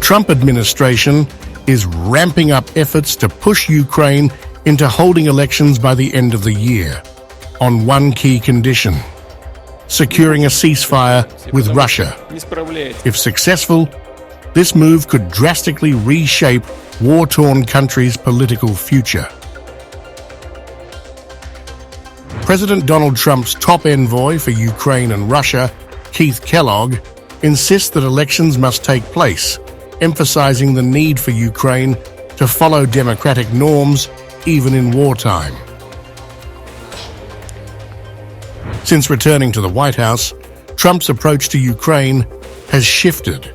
Trump administration is ramping up efforts to push Ukraine into holding elections by the end of the year, on one key condition: securing a ceasefire with Russia. If successful, this move could drastically reshape war-torn country's political future. President Donald Trump's top envoy for Ukraine and Russia, Keith Kellogg, insists that elections must take place, emphasizing the need for Ukraine to follow democratic norms even in wartime. Since returning to the White House, Trump's approach to Ukraine has shifted.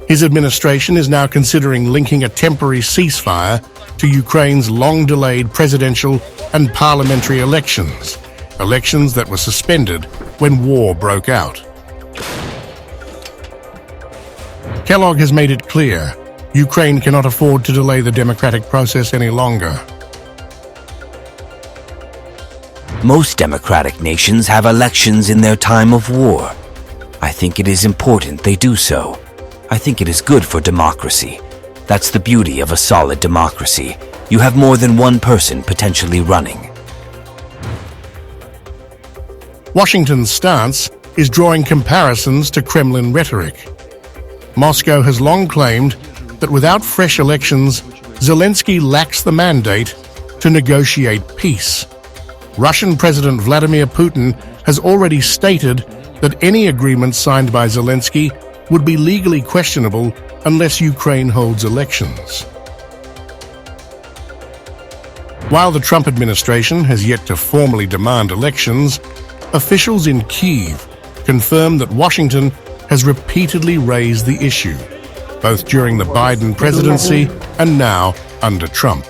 His administration is now considering linking a temporary ceasefire to Ukraine's long-delayed presidential and parliamentary elections that were suspended when war broke out. Kellogg has made it clear Ukraine cannot afford to delay the democratic process any longer. Most democratic nations have elections in their time of war. I think it is important they do so. I think it is good for democracy. That's the beauty of a solid democracy. You have more than one person potentially running. Washington's stance is drawing comparisons to Kremlin rhetoric. Moscow has long claimed that without fresh elections, Zelensky lacks the mandate to negotiate peace. Russian President Vladimir Putin has already stated that any agreement signed by Zelensky would be legally questionable unless Ukraine holds elections. While the Trump administration has yet to formally demand elections, officials in Kyiv confirm that Washington has repeatedly raised the issue, both during the Biden presidency and now under Trump.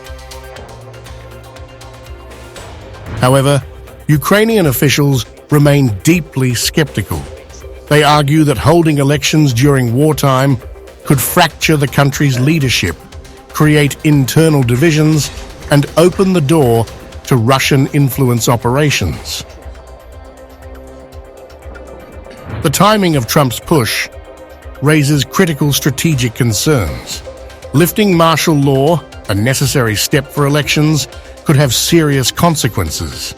However, Ukrainian officials remain deeply skeptical. They argue that holding elections during wartime could fracture the country's leadership, create internal divisions, and open the door to Russian influence operations. The timing of Trump's push raises critical strategic concerns. Lifting martial law, a necessary step for elections, could have serious consequences.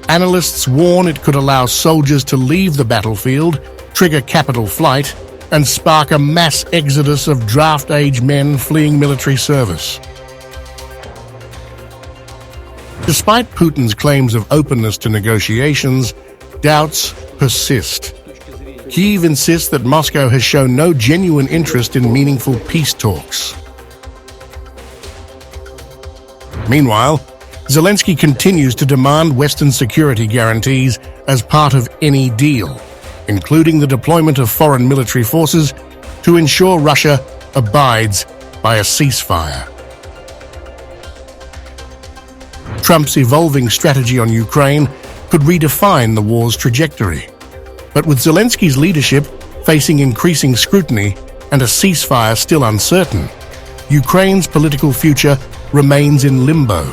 Analysts warn it could allow soldiers to leave the battlefield, trigger capital flight, and spark a mass exodus of draft-age men fleeing military service. Despite Putin's claims of openness to negotiations, doubts persist. Kyiv insists that Moscow has shown no genuine interest in meaningful peace talks. Meanwhile, Zelensky continues to demand Western security guarantees as part of any deal, including the deployment of foreign military forces to ensure Russia abides by a ceasefire. Trump's evolving strategy on Ukraine could redefine the war's trajectory. But with Zelensky's leadership facing increasing scrutiny and a ceasefire still uncertain, Ukraine's political future remains in limbo.